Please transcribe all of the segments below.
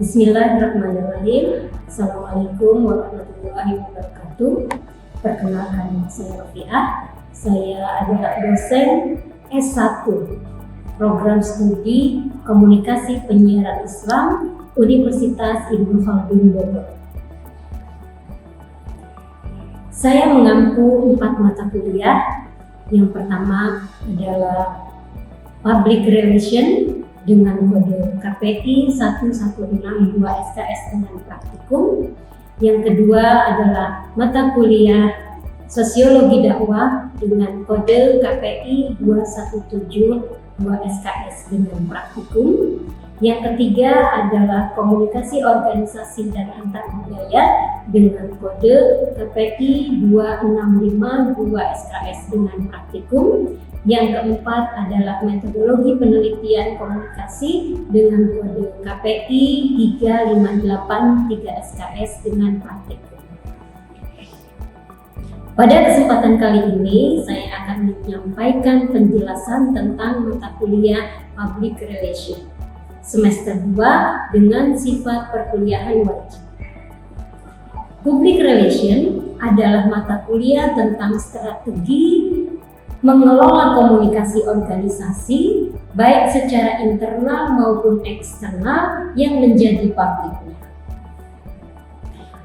Bismillahirrahmanirrahim. Assalamualaikum warahmatullahi wabarakatuh. Perkenalkan, saya Rofiah. Saya adalah dosen S1 Program Studi Komunikasi Penyiaran Islam Universitas Ibnu Khaldun Bogor. Saya mengampu 4 mata kuliah. Yang pertama adalah Public Relation dengan kode KPI 116 2 SKS dengan praktikum. Yang kedua adalah mata kuliah Sosiologi Dakwah dengan kode KPI 217 2 SKS dengan praktikum. Yang ketiga adalah Komunikasi Organisasi dan Antar Budaya dengan kode KPI 265 2 SKS dengan praktikum. Yang keempat adalah Metodologi Penelitian Komunikasi dengan kode KPI 358 3 SKS dengan praktikum. Pada kesempatan kali ini, saya akan menyampaikan penjelasan tentang mata kuliah Public Relation semester 2 dengan sifat perkuliahan wajib. Public Relation adalah mata kuliah tentang strategi mengelola komunikasi organisasi, baik secara internal maupun eksternal yang menjadi publiknya.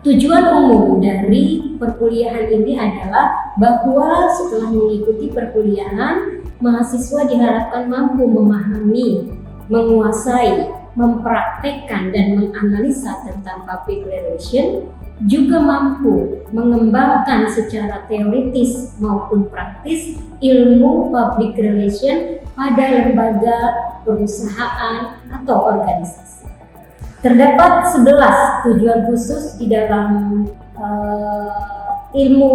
Tujuan umum dari perkuliahan ini adalah bahwa setelah mengikuti perkuliahan, mahasiswa diharapkan mampu memahami, menguasai, mempraktekkan, dan menganalisa tentang public relation, juga mampu mengembangkan secara teoritis maupun praktis ilmu public relation pada lembaga, perusahaan, atau organisasi. Terdapat 11 tujuan khusus di dalam ilmu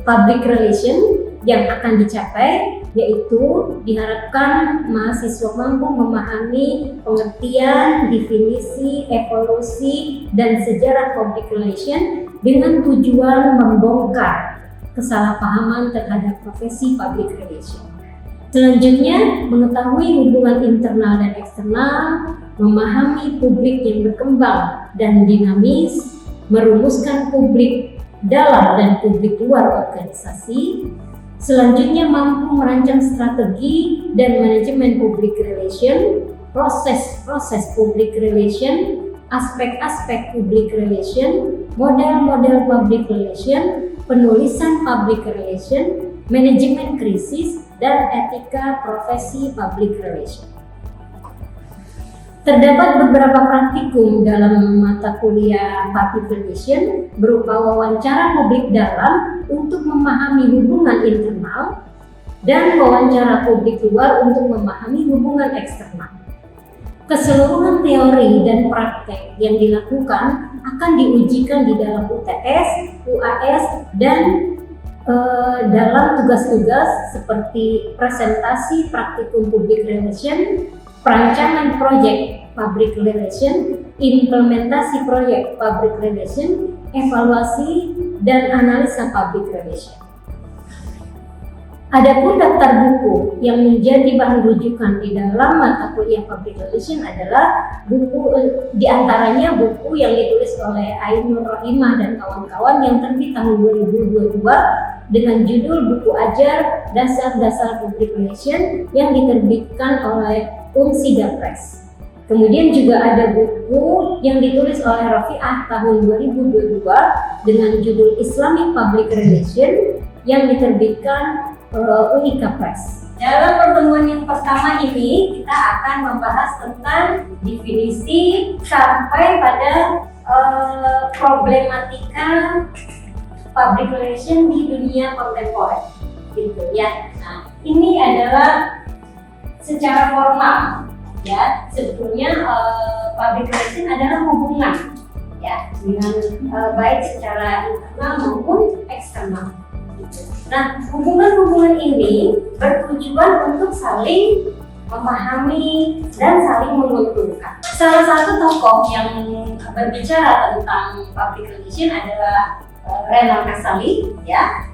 public relation yang akan dicapai, yaitu diharapkan mahasiswa mampu memahami pengertian, definisi, evolusi, dan sejarah public relation dengan tujuan membongkar kesalahpahaman terhadap profesi public relation. Selanjutnya, mengetahui hubungan internal dan eksternal, memahami publik yang berkembang dan dinamis, merumuskan publik dalam dan publik luar organisasi. Selanjutnya, mampu merancang strategi dan manajemen public relation, proses-proses public relation, aspek-aspek public relation, model-model public relation, penulisan public relation, manajemen krisis, dan etika profesi public relation. Terdapat beberapa praktikum dalam mata kuliah public relation berupa wawancara publik dalam untuk memahami hubungan internal dan wawancara publik luar untuk memahami hubungan eksternal. Keseluruhan teori dan praktek yang dilakukan akan diujikan di dalam UTS, UAS, dan dalam tugas-tugas seperti presentasi praktikum public relation, perancangan proyek public relation, implementasi proyek public relation, evaluasi, dan analisa public relation. Adapun daftar buku yang menjadi bahan rujukan di dalam mata kuliah public relation adalah buku, diantaranya buku yang ditulis oleh Ainur Rohimah dan kawan-kawan yang terbit tahun 2022 dengan judul Buku Ajar Dasar-Dasar Public Relation yang diterbitkan oleh Unsida Press. Kemudian juga ada buku yang ditulis oleh Rofiah tahun 2022 dengan judul Islamic Public Relation yang diterbitkan Unika Press. Dalam pertemuan yang pertama ini kita akan membahas tentang definisi sampai pada problematika public relation di dunia kontemporer, gitu ya. Nah, ini adalah secara formal, ya. Sebetulnya public relation adalah hubungan, ya, dengan baik secara internal maupun eksternal. Nah, hubungan-hubungan ini bertujuan untuk saling memahami dan saling menguntungkan. Salah satu tokoh yang berbicara tentang public relation adalah Renal Kasali, ya.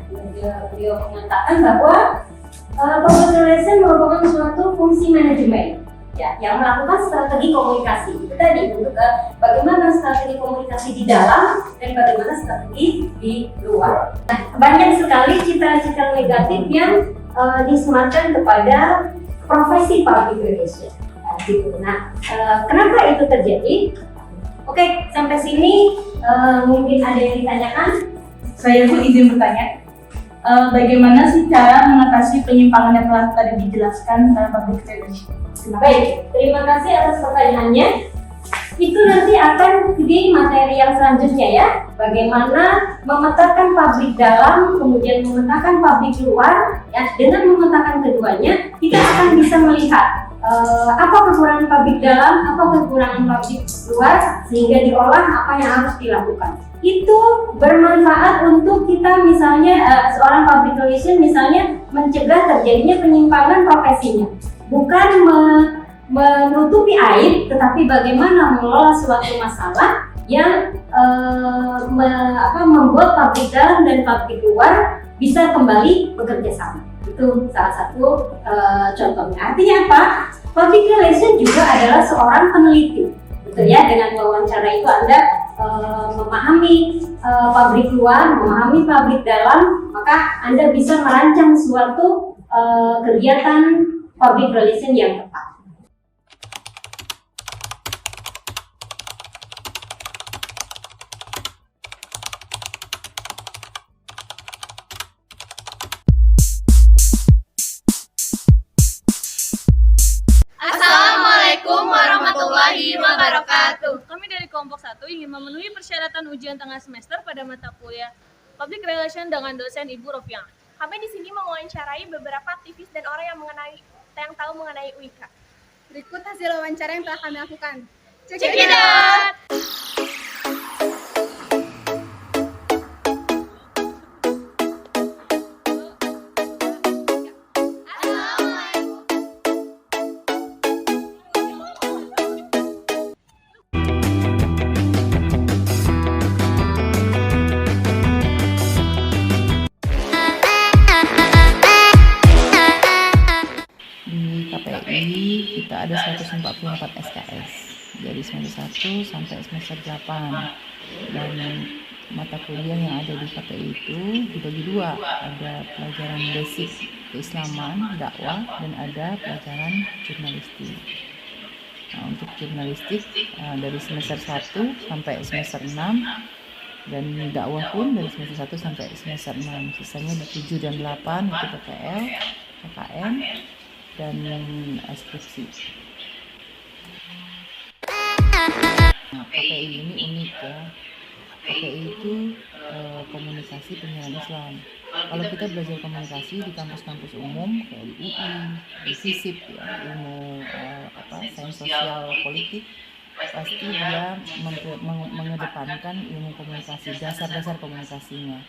Beliau mengatakan bahwa public relation merupakan suatu fungsi manajemen ya, yang melakukan strategi komunikasi. Itu tadi untuk bagaimana strategi komunikasi di dalam dan bagaimana strategi di luar. Nah, banyak sekali citra-citra negatif yang disematkan kepada profesi public relation. Nah, kenapa itu terjadi? Oke, sampai sini mungkin ada yang ditanyakan. Saya pun izin bertanya, bagaimana sih cara mengatasi penyimpangan yang telah tadi dijelaskan dalam public relation? Baik, terima kasih atas pertanyaannya. Itu nanti akan di materi yang selanjutnya ya. Bagaimana memetakan publik dalam, kemudian memetakan publik luar. Ya, dengan memetakan keduanya, kita akan bisa melihat apa kekurangan publik dalam, apa kekurangan publik luar, sehingga diolah apa yang harus dilakukan. Itu bermanfaat untuk kita misalnya seorang public relation misalnya mencegah terjadinya penyimpangan profesinya, bukan menutupi aib, tetapi bagaimana mengelola suatu masalah yang membuat publik dalam dan publik luar bisa kembali bekerja sama. Itu salah satu contohnya. Artinya apa? Public relation juga adalah seorang peneliti, gitu ya. Dengan wawancara itu Anda memahami publik luar, memahami publik dalam, maka Anda bisa merancang suatu kegiatan public relation yang tepat. Assalamualaikum warahmatullahi wabarakatuh. Kami dari kelompok 1 ingin memenuhi persyaratan ujian tengah semester pada mata kuliah Public Relation dengan dosen Ibu Rofiang. Kami di sini mewawancarai beberapa aktivis dan orang yang tahu mengenai UIK. Berikut hasil wawancara yang telah kami lakukan. Check it out! Kita ada 144 SKS dari semester 1 sampai semester 8, dan mata kuliah yang ada di KPI itu dibagi dua, ada pelajaran basic keislaman, dakwah, dan ada pelajaran jurnalistik. Nah, untuk jurnalistik dari semester 1 sampai semester 6, dan dakwah pun dari semester 1 sampai semester 6. Sisanya di 7 dan 8 itu PPL, KKN, dan skripsi. Nah, KPI ini unik ya. KPI itu komunikasi penyiaran Islam. Kalau kita belajar komunikasi di kampus-kampus umum kayak di UI, di FISIP ya, ilmu sains sosial politik, pasti dia mengedepankan ilmu komunikasi, dasar-dasar komunikasinya,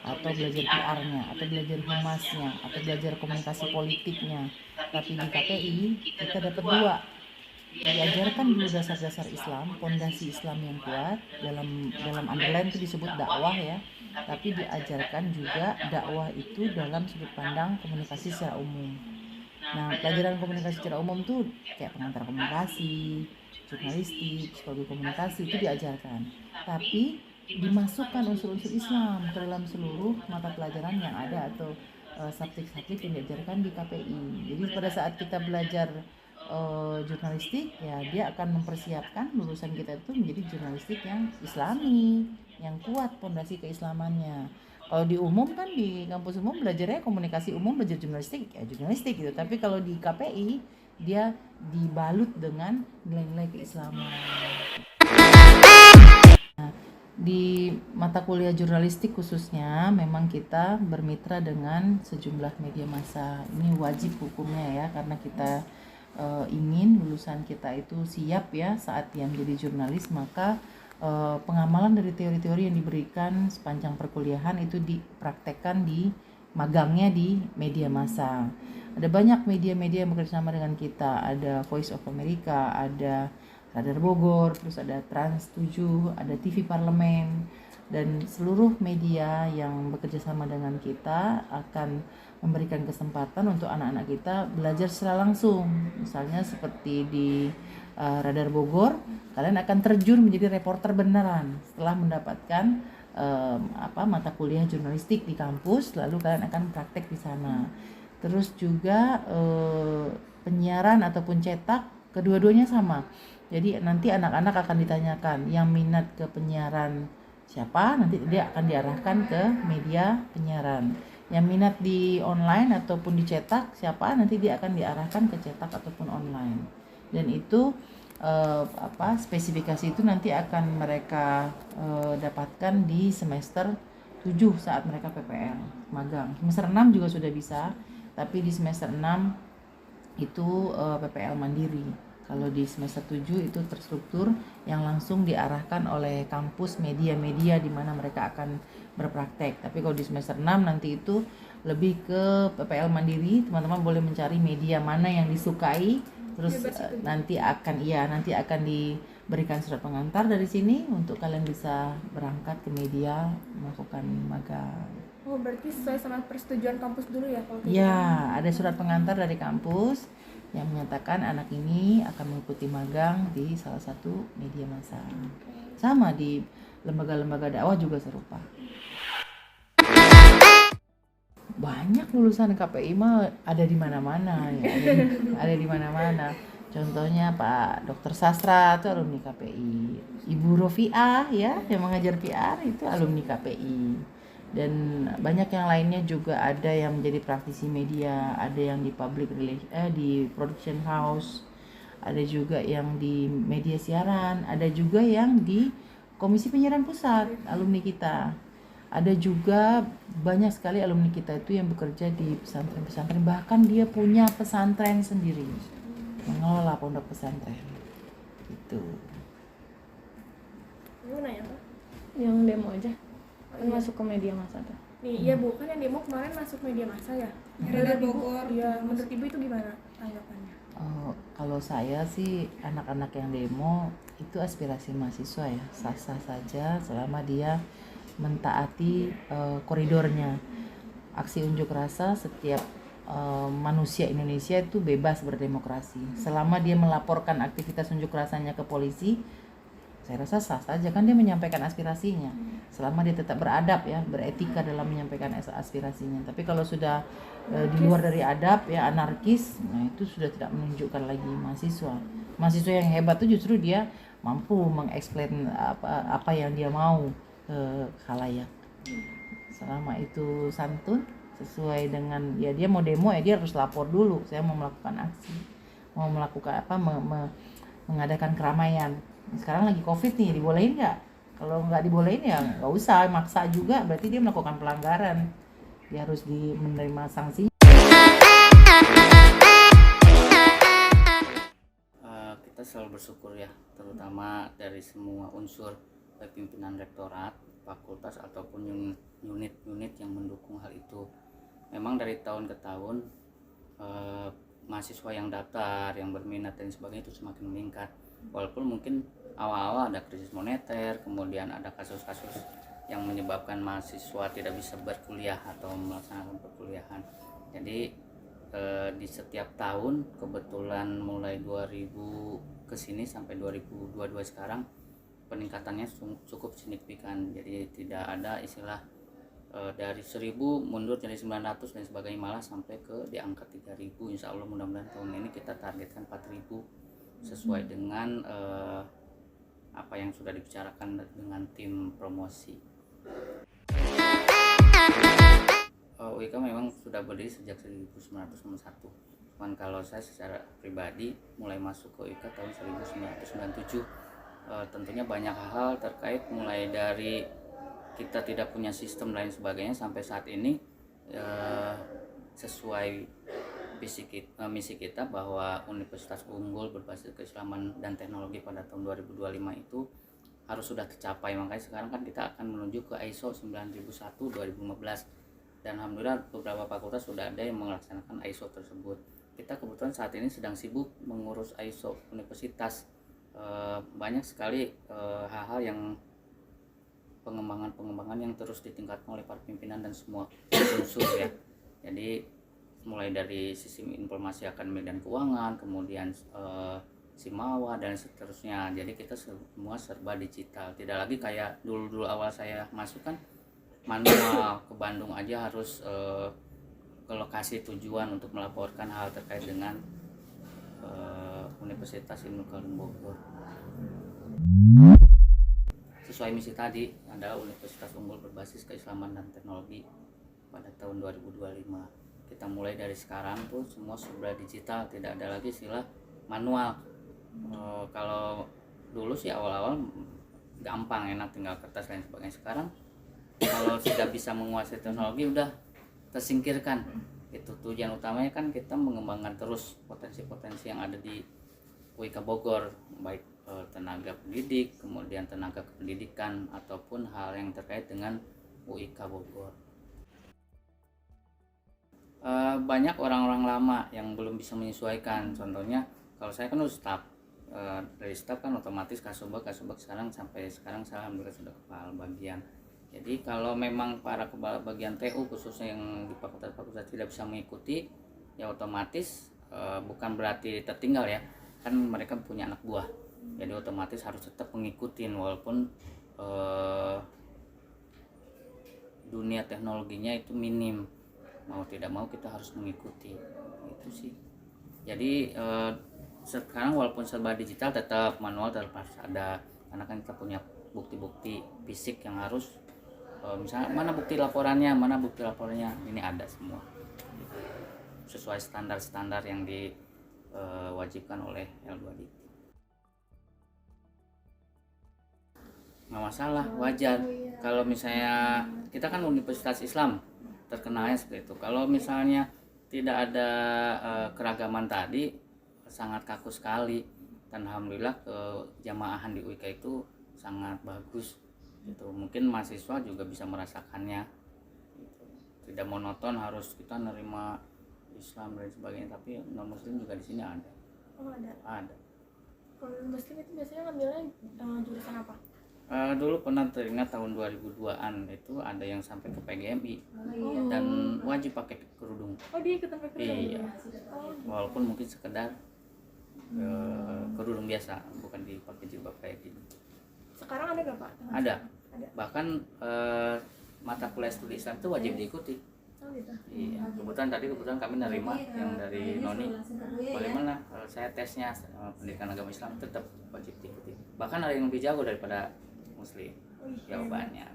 atau belajar PR-nya, atau belajar humasnya, atau belajar komunikasi politiknya. Tapi di KPI kita dapat dua. Diajarkan dulu dasar-dasar Islam, fondasi Islam yang kuat, dalam underline itu disebut dakwah ya, tapi diajarkan juga dakwah itu dalam sudut pandang komunikasi secara umum. Nah, pelajaran komunikasi secara umum tuh kayak pengantar komunikasi, jurnalistik, psikologi komunikasi itu diajarkan, tapi dimasukkan unsur-unsur Islam ke dalam seluruh mata pelajaran yang ada atau subjek-subjek yang diajarkan di KPI. Jadi pada saat kita belajar jurnalistik ya, dia akan mempersiapkan lulusan kita itu menjadi jurnalistik yang Islami, yang kuat fondasi keislamannya. Kalau di umum kan, di kampus umum belajarnya komunikasi umum, belajar jurnalistik ya jurnalistik gitu. Tapi kalau di KPI dia dibalut dengan nilai-nilai keislaman. Nah, di mata kuliah jurnalistik khususnya memang kita bermitra dengan sejumlah media massa. Ini wajib hukumnya ya, karena kita ingin lulusan kita itu siap ya saat dia menjadi jurnalis, maka pengamalan dari teori-teori yang diberikan sepanjang perkuliahan itu dipraktekkan di magangnya di media massa. Ada banyak media-media yang bekerjasama dengan kita, ada Voice of America, ada Radar Bogor, terus ada Trans 7, ada TV Parlemen, dan seluruh media yang bekerja sama dengan kita akan memberikan kesempatan untuk anak-anak kita belajar secara langsung. Misalnya seperti di Radar Bogor, kalian akan terjun menjadi reporter beneran setelah mendapatkan mata kuliah jurnalistik di kampus, lalu kalian akan praktek di sana. Terus juga penyiaran ataupun cetak, kedua-duanya sama. Jadi nanti anak-anak akan ditanyakan yang minat ke penyiaran siapa, nanti dia akan diarahkan ke media penyiaran. Yang minat di online ataupun dicetak siapa, nanti dia akan diarahkan ke cetak ataupun online. Dan itu spesifikasi itu nanti akan mereka dapatkan di semester 7 saat mereka PPL magang. Semester 6 juga sudah bisa, tapi di semester 6 itu PPL mandiri. Kalau di semester 7 itu terstruktur yang langsung diarahkan oleh kampus media-media di mana mereka akan berpraktek. Tapi kalau di semester 6 nanti itu lebih ke PPL mandiri, teman-teman boleh mencari media mana yang disukai, terus nanti akan diberikan surat pengantar dari sini untuk kalian bisa berangkat ke media melakukan magang. Oh, berarti sesuai sama persetujuan kampus dulu ya kalau Ya, ada surat pengantar dari kampus yang menyatakan anak ini akan mengikuti magang di salah satu media massa. Sama di lembaga-lembaga dakwah juga serupa. Banyak lulusan KPI mah ada di mana-mana ya, ada di mana-mana. Contohnya Pak Dr. Sastra itu alumni KPI, Ibu Rofiah ya yang mengajar PR itu alumni KPI. Dan banyak yang lainnya juga, ada yang menjadi praktisi media, ada yang di di production house, ada juga yang di media siaran, ada juga yang di Komisi Penyiaran Pusat, alumni kita. Ada juga banyak sekali alumni kita itu yang bekerja di pesantren-pesantren, bahkan dia punya pesantren sendiri, mengelola pondok pesantren. Itu. Ibu nanya apa? Yang demo aja. Kan masuk ke media massa tuh. Nih, iya Bu, kan yang demo kemarin masuk media massa ya? Radar Bogor. Iya, menurut Ibu itu gimana tanggapannya? Kalau saya sih, anak-anak yang demo itu aspirasi mahasiswa ya, sah-sah saja selama dia mentaati koridornya. Aksi unjuk rasa setiap manusia Indonesia itu bebas berdemokrasi. Selama dia melaporkan aktivitas unjuk rasanya ke polisi, saya rasa sah saja, kan dia menyampaikan aspirasinya. Selama dia tetap beradab ya, beretika dalam menyampaikan aspirasinya. Tapi kalau sudah di luar dari adab ya, anarkis, nah itu sudah tidak menunjukkan lagi mahasiswa. Mahasiswa yang hebat itu justru dia mampu mengeksplain apa yang dia mau ke khalayak. Selama itu santun, sesuai dengan ya, dia mau demo ya dia harus lapor dulu, saya mau melakukan aksi, mau melakukan mengadakan keramaian. Sekarang lagi COVID nih, dibolehin nggak? Kalau nggak dibolehin ya nggak usah maksa juga, berarti dia melakukan pelanggaran, dia harus menerima sanksi. Kita selalu bersyukur ya, terutama dari semua unsur baik pimpinan rektorat, fakultas ataupun unit-unit yang mendukung hal itu. Memang dari tahun ke tahun mahasiswa yang daftar, yang berminat dan sebagainya itu semakin meningkat. Walaupun mungkin awal-awal ada krisis moneter, kemudian ada kasus-kasus yang menyebabkan mahasiswa tidak bisa berkuliah atau melaksanakan perkuliahan. Jadi di setiap tahun, kebetulan mulai 2000 kesini sampai 2022 sekarang, peningkatannya cukup signifikan. Jadi tidak ada istilah dari 1000 mundur jadi 900 dan sebagainya, malah sampai ke di angka 3000. Insya Allah mudah-mudahan tahun ini kita targetkan 4000 sesuai dengan apa yang sudah dibicarakan dengan tim promosi. UIK memang sudah berdiri sejak 1991. Cuman kalau saya secara pribadi mulai masuk ke UIK tahun 1997. Tentunya banyak hal terkait, mulai dari kita tidak punya sistem lain sebagainya sampai saat ini sesuai misi kita bahwa universitas unggul berbasis keislaman dan teknologi pada tahun 2025 itu harus sudah tercapai. Makanya sekarang kan kita akan menuju ke ISO 9001 2015, dan alhamdulillah beberapa fakultas sudah ada yang melaksanakan ISO tersebut. Kita kebetulan saat ini sedang sibuk mengurus ISO universitas. Banyak sekali hal-hal yang pengembangan yang terus ditingkatkan oleh para pimpinan dan semua unsur ya. Jadi mulai dari sistem informasi akademik dan keuangan, kemudian Simawa dan seterusnya. Jadi kita semua serba digital, tidak lagi kayak dulu awal saya masuk kan manual, ke Bandung aja harus ke lokasi tujuan untuk melaporkan hal terkait dengan Universitas Ibnu Khaldun Bogor. Sesuai misi tadi adalah universitas unggul berbasis keislaman dan teknologi pada tahun 2025. Kita mulai dari sekarang tuh semua serba digital, tidak ada lagi istilah manual. Kalau dulu sih awal-awal gampang, enak, tinggal kertas dan sebagainya. Sekarang kalau sudah bisa menguasai teknologi udah tersingkirkan. Itu tujuan utamanya kan kita mengembangkan terus potensi-potensi yang ada di UIK Bogor, baik tenaga pendidik, kemudian tenaga kependidikan ataupun hal yang terkait dengan UIK Bogor. Banyak orang-orang lama yang belum bisa menyesuaikan. Contohnya kalau saya kan staff, dari staff kan otomatis kasubag sekarang sampai sekarang saya alhamdulillah sudah kepala bagian. Jadi kalau memang para kepala bagian TU khususnya yang di fakultas-fakultas tidak bisa mengikuti, ya otomatis bukan berarti tertinggal ya, kan mereka punya anak buah. Jadi otomatis harus tetap mengikuti walaupun dunia teknologinya itu minim, mau tidak mau kita harus mengikuti itu sih. Jadi sekarang walaupun serba digital tetap manual tetap harus ada, karena kan kita punya bukti-bukti fisik yang harus misalnya mana bukti laporannya ini ada semua sesuai standar-standar yang diwajibkan oleh L2 Dikti. Nggak masalah, wajar. Kalau misalnya kita kan Universitas Islam terkenalnya seperti itu. Kalau misalnya tidak ada keragaman tadi sangat kaku sekali, dan alhamdulillah kejamaahan di UIK itu sangat bagus gitu. Mungkin mahasiswa juga bisa merasakannya gitu. Tidak monoton harus kita nerima Islam dan sebagainya, tapi non muslim juga di sini ada. Oh, Ada. Kalau muslim itu biasanya ngambilnya jurusan apa? Dulu pernah teringat tahun 2002-an itu ada yang sampai ke PGMI dan wajib pakai kerudung. Oh, dia ikutan pakai kerudung? Iya. Walaupun mungkin sekedar kerudung biasa, bukan dipakai jilbab kayak gini. Sekarang ada nggak Pak? Ada. Bahkan mata kuliah studi Islam itu wajib diikuti. Oh gitu. Iya. Kebetulan kami nerima yang dari Noni. Bagaimana? Saya tesnya pendidikan agama Islam tetap wajib diikuti. Bahkan ada yang lebih jago daripada Muslim jawabannya.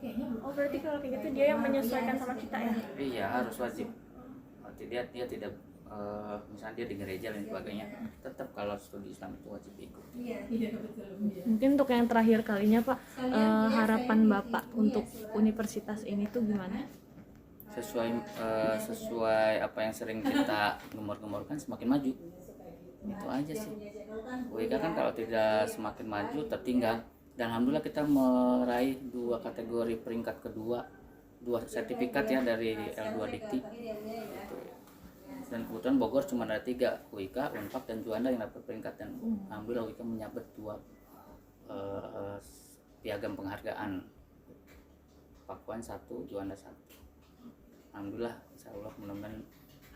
Gitu. Oh, berarti kalau kayak gitu dia yang menyesuaikan sama kita ya? Iya, harus wajib. Berarti dia tidak misalnya dia di gereja dan sebagainya, tetap kalau studi Islam itu wajib ikut. Mungkin untuk yang terakhir kalinya Pak, harapan Bapak untuk universitas ini tuh gimana? Sesuai apa yang sering kita gemor-gemorkan, semakin maju. Itu aja sih. UIK kan kalau tidak semakin maju tertinggal, dan alhamdulillah kita meraih 2 kategori peringkat kedua, 2 sertifikat ya dari L2 Dikti. Dan kebetulan Bogor cuma ada 3, UIK, Unpad, dan Juanda yang dapat peringkat, dan alhamdulillah UIK menyabet 2 piagam penghargaan, Pakuan 1, Juanda 1. Alhamdulillah, insya Allah mudah-mudahan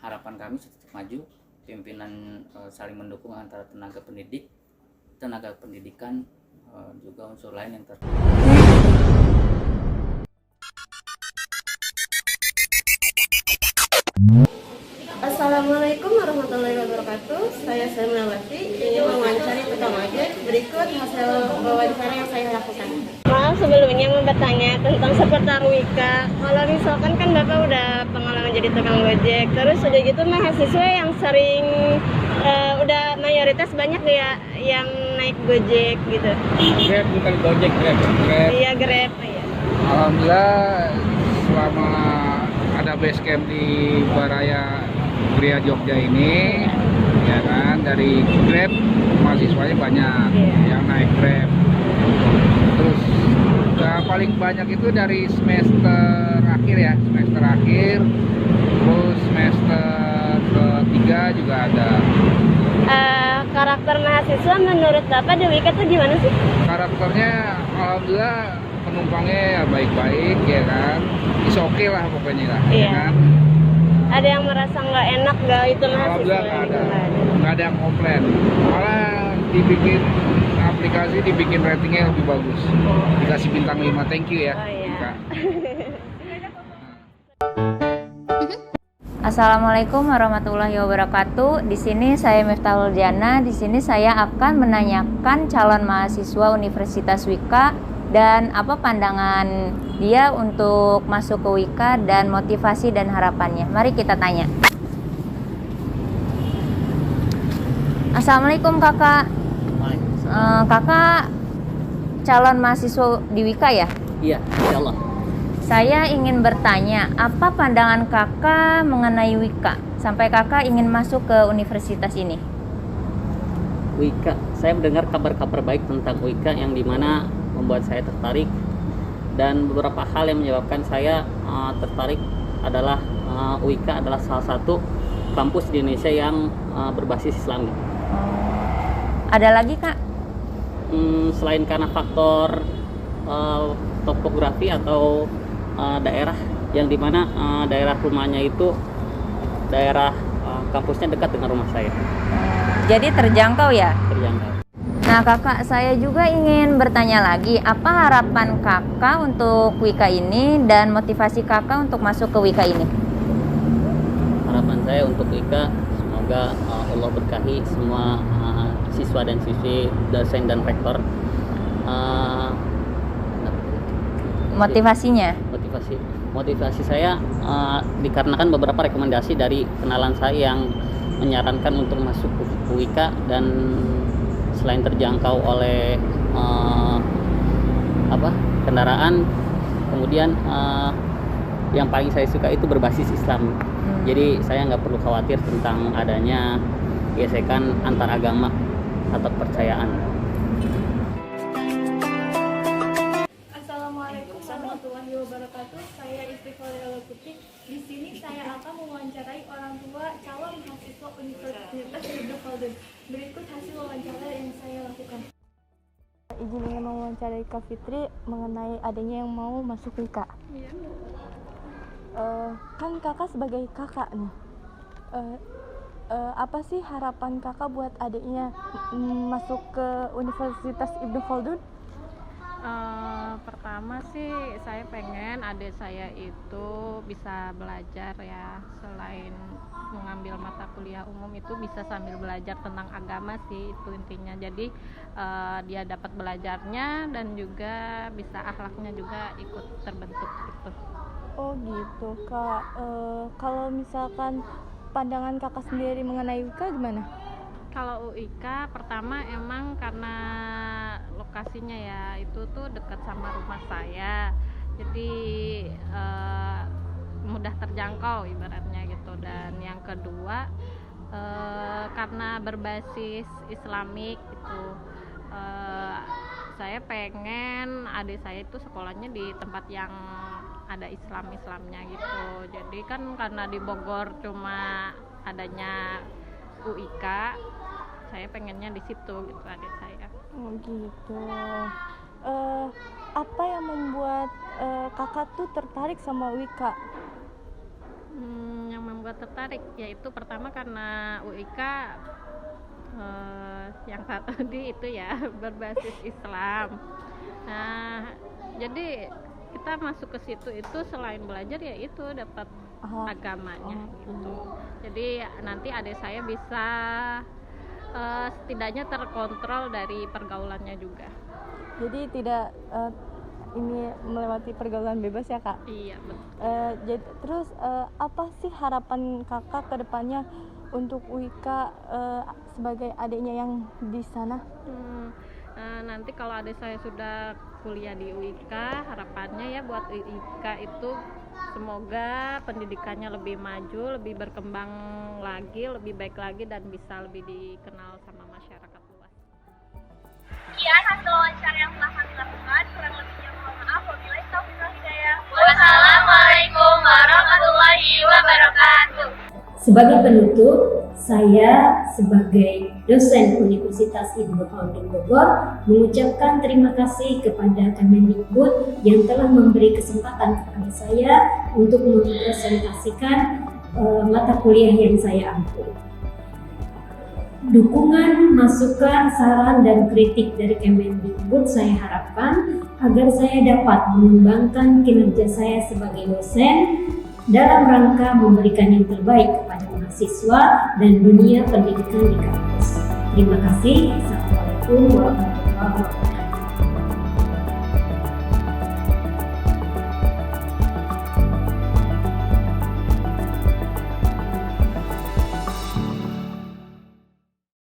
harapan kami tetap maju, pimpinan saling mendukung antara tenaga pendidik, tenaga pendidikan, juga unsur lain yang terkait. Assalamualaikum warahmatullahi wabarakatuh. Saya Selmawati, ingin mewawancari tukang ojek. Berikut hasil wawancara yang saya lakukan. Maaf sebelumnya mau bertanya tentang seputar Wika. Kalau misalkan kan Bapak udah pengalaman jadi tukang ojek, terus udah gitu mahasiswa yang sering udah mayoritas banyak ya yang naik Gojek gitu. Grab bukan Gojek, Grab. Iya, Grab. Iya. Alhamdulillah selama ada base camp di Baraya Gria Jogja ini, ya kan, dari Grab mahasiswanya banyak yang naik Grab. Terus paling banyak itu dari semester akhir ya, terus semester ketiga juga ada. karakter mahasiswa menurut Bapak di Wika tuh gimana sih? Karakternya alhamdulillah penumpangnya ya baik-baik ya kan, is oke lah pokoknya lah ya Iya. kan. Ada yang merasa nggak enak nggak itu mahasiswa? Alhamdulillah nggak ada yang komplain, malah dibikin aplikasi, dibikin ratingnya lebih bagus, dikasih bintang 5. Thank you ya. Oh iya. Wika. Assalamualaikum warahmatullahi wabarakatuh. Di sini saya Miftahul Jana. Di sini saya akan menanyakan calon mahasiswa Universitas Wika dan apa pandangan dia untuk masuk ke Wika dan motivasi dan harapannya. Mari kita tanya. Assalamualaikum kakak. Kakak calon mahasiswa di Wika ya? Iya, insyaallah. Saya ingin bertanya, apa pandangan kakak mengenai Wika sampai kakak ingin masuk ke universitas ini? Wika, saya mendengar kabar-kabar baik tentang Wika yang dimana membuat saya tertarik, dan beberapa hal yang menyebabkan saya tertarik adalah Wika adalah salah satu kampus di Indonesia yang berbasis Islami. Ada lagi kak? Selain karena faktor topografi atau daerah yang dimana daerah rumahnya itu daerah kampusnya dekat dengan rumah saya. Jadi terjangkau ya? Terjangkau. Nah kakak, saya juga ingin bertanya lagi, apa harapan kakak untuk Wika ini dan motivasi kakak untuk masuk ke Wika ini? Harapan saya untuk Wika, semoga Allah berkahi semua siswa dan siswi, dosen dan rektor. Motivasi saya dikarenakan beberapa rekomendasi dari kenalan saya yang menyarankan untuk masuk ke Wika, dan selain terjangkau oleh kendaraan, kemudian yang paling saya suka itu berbasis Islam. Jadi saya nggak perlu khawatir tentang adanya gesekan antar agama atau kepercayaan. Assalamualaikum warahmatullahi wabarakatuh. Saya Istighfar Putri. Di sini saya akan mewawancarai orang tua calon mahasiswa Universitas Ibnu Khaldun. Berikut hasil wawancara yang saya lakukan. Izin ingin mewawancarai Kak Fitri mengenai adanya yang mau masuk Wika. Iya. Kan kakak sebagai kakak nih, apa sih harapan kakak buat adiknya masuk ke Universitas Ibnu Khaldun? Pertama sih saya pengen adik saya itu bisa belajar ya, selain mengambil mata kuliah umum itu bisa sambil belajar tentang agama sih, itu intinya. Jadi dia dapat belajarnya dan juga bisa akhlaknya juga ikut terbentuk gitu. Oh gitu kak. Kalau misalkan pandangan kakak sendiri mengenai Wika gimana? Kalau UIK pertama emang karena lokasinya ya itu tuh dekat sama rumah saya, jadi mudah terjangkau ibaratnya gitu. Dan yang kedua karena berbasis Islamik itu, saya pengen adik saya itu sekolahnya di tempat yang ada Islamnya gitu. Jadi kan karena di Bogor cuma adanya UIK, saya pengennya di situ gitu adik saya. Oh gitu. Apa yang membuat kakak tuh tertarik sama Wika? Yang membuat tertarik yaitu pertama karena UIK yang satu tadi itu ya berbasis Islam. Nah, jadi kita masuk ke situ itu selain belajar ya itu dapat agamanya gitu. Jadi nanti adik saya bisa setidaknya terkontrol dari pergaulannya juga. Jadi tidak ini melewati pergaulan bebas ya kak? Iya betul. Terus apa sih harapan kakak ke depannya untuk Wika sebagai adiknya yang di sana? Nanti kalau adik saya sudah kuliah di UIK, harapannya ya buat UIK itu semoga pendidikannya lebih maju, lebih berkembang lagi, lebih baik lagi, dan bisa lebih dikenal sama masyarakat luas. Sekian hasil wawancara yang telah kami lakukan. Kurang lebihnya mohon maaf. Wabillahi taufiq wal hidayah. Wassalamualaikum warahmatullahi wabarakatuh. Sebagai penutup, saya sebagai dosen Universitas Ibnu Khaldun Bogor, mengucapkan terima kasih kepada Kemendikbud yang telah memberi kesempatan kepada saya untuk mempresentasikan mata kuliah yang saya ampu. Dukungan, masukan, saran, dan kritik dari Kemendikbud saya harapkan agar saya dapat mengembangkan kinerja saya sebagai dosen dalam rangka memberikan yang terbaik kepada mahasiswa dan dunia pendidikan di kampus. Terima kasih. Assalamualaikum warahmatullahi wabarakatuh.